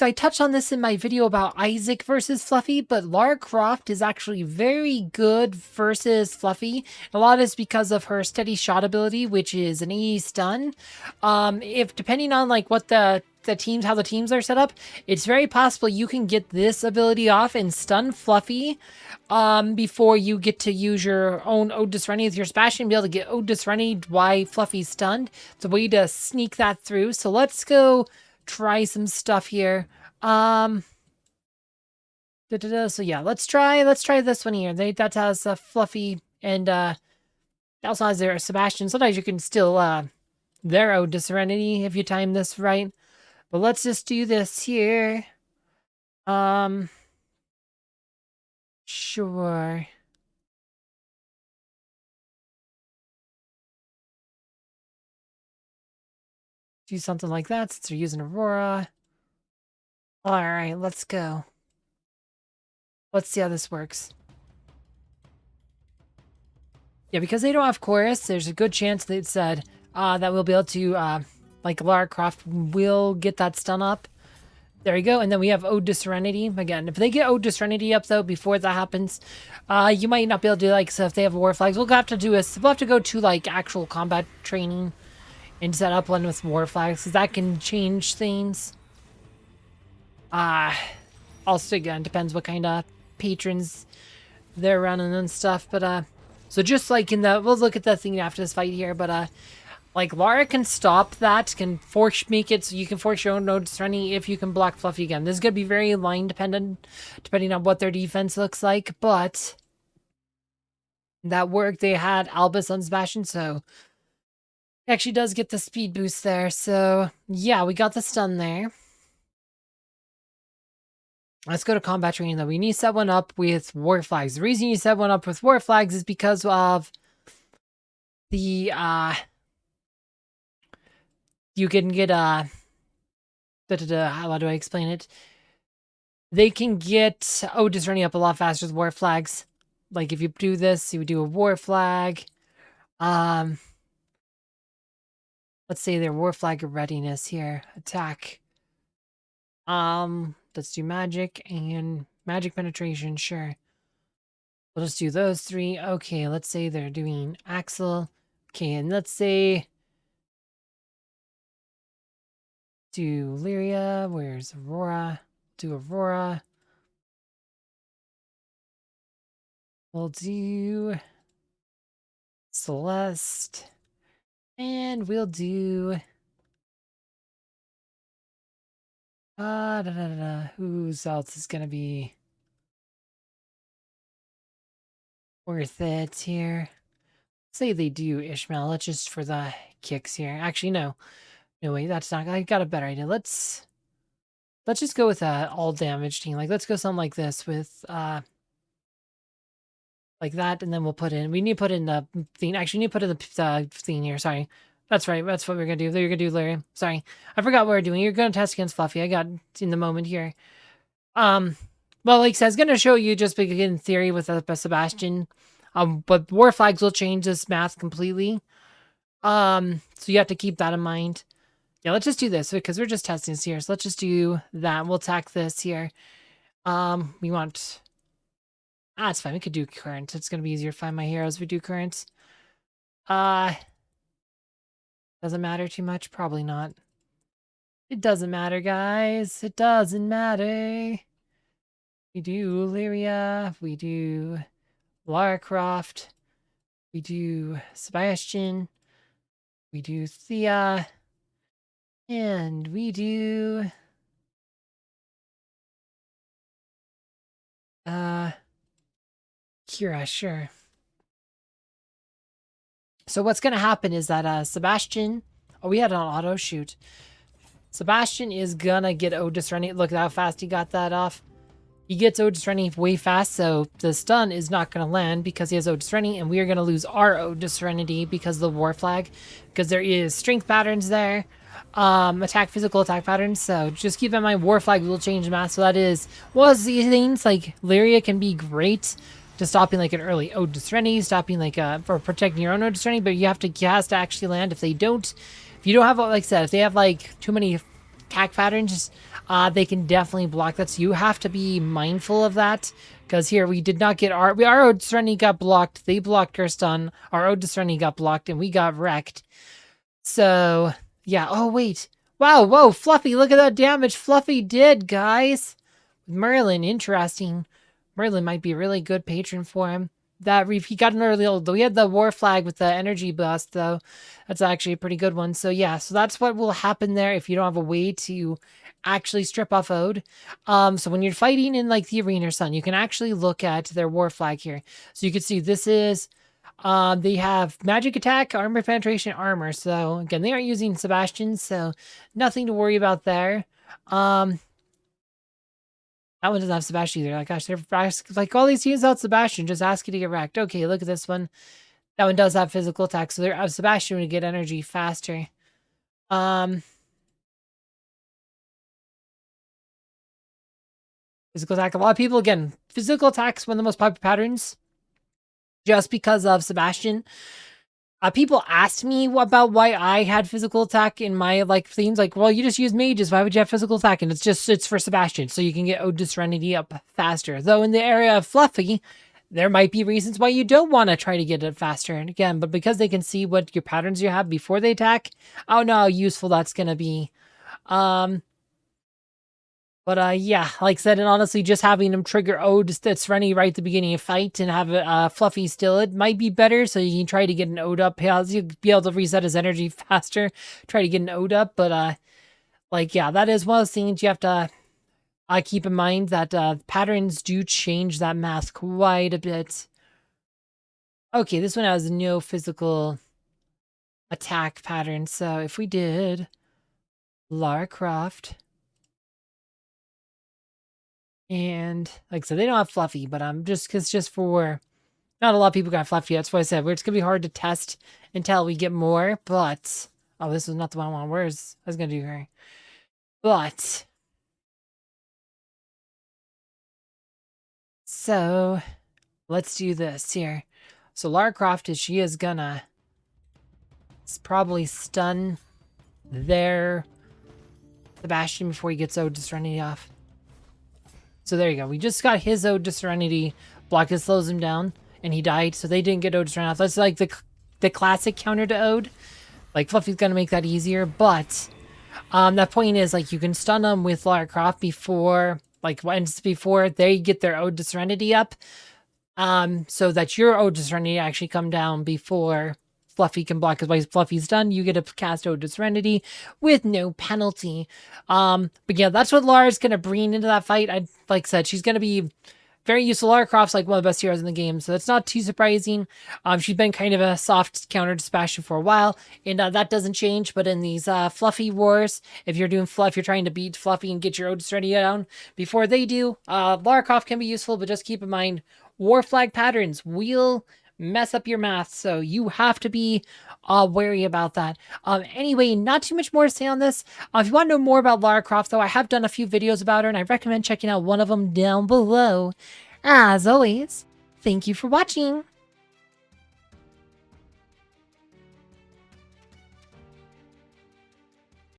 So I touched on this in my video about Isaac versus Fluffy, but Lara Croft is actually very good versus Fluffy. A lot is because of her steady shot ability, which is an AE stun. If depending on like what the teams, how the teams are set up, it's very possible you can get this ability off and stun Fluffy before you get to use your own Ode to Serenity with your Sebastian, be able to get Ode to Serenity while Fluffy's stunned. It's a way to sneak that through. So let's go try some stuff here. So yeah, let's try this one here. That has Fluffy and also has their Sebastian. Sometimes you can still their Ode to Serenity if you time this right. But let's just do this here. Sure. Do something like that since they're using Aurora. Alright, let's go. Let's see how this works. Yeah, because they don't have chorus, there's a good chance they said that we'll be able to, like Lara Croft will get that stun up. There we go, and then we have Ode to Serenity. Again, if they get Ode to Serenity up, though, before that happens, you might not be able to do, like, so if they have War Flags, we'll have to go to, like, actual combat training and set up one with War Flags, because that can change things. Also, again, depends what kind of patrons they're running and stuff, but, so just like in the, we'll look at the thing after this fight here, but, like, Lara can stop that, can make it so you can force your own Ode to Serenity if you can block Fluffy again. This is going to be very line dependent, depending on what their defense looks like, but that worked. They had Albus on Sebastian, so it actually does get the speed boost there. So, yeah, we got the stun there. Let's go to combat training, though. We need to set one up with War Flags. The reason you set one up with War Flags is because of the, you can get, how do I explain it? They can get Ode to Serenity up a lot faster with War Flags. Like, if you do this, you would do a War Flag. Let's say their War Flag of Readiness here. Attack. Let's do Magic and Magic Penetration, sure. We'll just do those three. Okay, let's say they're doing Axel. Okay, and let's say do Lyria. Where's Aurora? Do Aurora. We'll do Celeste. And we'll do whose else is gonna be worth it here? Say they do Ishmael. Let's just for the kicks here. Actually, no. No, wait, that's not. I got a better idea. Let's just go with all damage team. Like, let's go something like this with like that, and then we'll put in. We need to put in the thing. Actually, we need to put in the thing here. Sorry, that's right. That's what we're gonna do. You're gonna do Larry. Sorry, I forgot what we're doing. You're gonna test against Fluffy. I got in the moment here. Well, like I said, I was gonna show you just in theory with Sebastian. But War Flags will change this math completely. So you have to keep that in mind. Yeah, let's just do this because we're just testing this here. So let's just do that. We'll attack this here. We want... it's fine. We could do current. It's going to be easier to find my heroes if we do current. Doesn't matter too much? Probably not. It doesn't matter, guys. It doesn't matter. We do Lyria. We do Lara Croft. We do Sebastian. We do Thea. And we do... Kira, sure. So what's going to happen is that Sebastian... Oh, we had an auto shoot. Sebastian is going to get Ode to Serenity. Look at how fast he got that off. He gets Ode to Serenity way fast, so the stun is not going to land because he has Ode to Serenity, and we are going to lose our Ode to Serenity because of the War Flag, because there is strength patterns there. Physical attack patterns, so just keep in mind War Flag will change the math. So that is these things like Lyria can be great to stopping like an early Ode to Serenity, stopping like for protecting your own Ode to Serenity, but you have to actually land. If they don't, if you don't have, like I said, if they have like too many attack patterns, they can definitely block that. So you have to be mindful of that. Because here we did not get our Ode Serenity got blocked. They blocked our stun. Our Ode Serenity got blocked, and we got wrecked. So yeah. Oh wait. Wow. Whoa. Fluffy. Look at that damage Fluffy did, guys. Merlin. Interesting. Merlin might be a really good patron for him. That he got an early old. We had the war flag with the energy bust though. That's actually a pretty good one. So yeah. So that's what will happen there if you don't have a way to actually strip off Ode. So when you're fighting in like the arena or something, you can actually look at their war flag here. So you can see this is they have magic attack, armor penetration, armor. So again, they aren't using Sebastian, so nothing to worry about there. That one doesn't have Sebastian either. Like, gosh, they're like all these teams out Sebastian, just ask you to get wrecked. Okay, look at this one. That one does have physical attack, so they're Sebastian to get energy faster. Physical attack. A lot of people, again, physical attack's one of the most popular patterns just because of Sebastian. People asked me about why I had physical attack in my like themes. Like, well, you just use mages. Why would you have physical attack? And it's for Sebastian, so you can get Ode to Serenity up faster. Though in the area of Fluffy, there might be reasons why you don't want to try to get it faster. And again, but because they can see what your patterns you have before they attack, I don't know how useful that's gonna be. But yeah, like I said, and honestly, just having him trigger Ode that's running right at the beginning of fight and have Fluffy still, it might be better. So you can try to get an Ode up. He'll be able to reset his energy faster. Try to get an Ode up, but like yeah, that is one of those things you have to keep in mind that patterns do change that math quite a bit. Okay, this one has no physical attack pattern. So if we did Lara Croft. And like I said, they don't have Fluffy, but just for not a lot of people got Fluffy. That's why I said it's gonna be hard to test until we get more. But oh, this is not the one I want. Where's I was gonna do her? But so let's do this here. So Lara Croft she is gonna probably stun their Sebastian before he gets Ode to Serenity off. So there you go. We just got his Ode to Serenity block that slows him down, and he died. So they didn't get Ode to Serenity off. That's like the classic counter to Ode. Like Fluffy's gonna make that easier, but that point is like you can stun them with Lara Croft before before they get their Ode to Serenity up, so that your Ode to Serenity actually come down before Fluffy can block. Because by Fluffy's done, you get to cast Ode to Serenity with no penalty. But yeah, that's what Lara's gonna bring into that fight. I like I said, she's gonna be very useful. Lara Croft's like one of the best heroes in the game, so that's not too surprising. She's been kind of a soft counter to Sebastian for a while, and that doesn't change. But in these Fluffy wars, if you're trying to beat Fluffy and get your Ode to Serenity down before they do, Lara Croft can be useful, but just keep in mind, war flag patterns will mess up your math, so you have to be wary about that. Anyway, not too much more to say on this. If you want to know more about Lara Croft, though, I have done a few videos about her, and I recommend checking out one of them down below. As always, thank you for watching.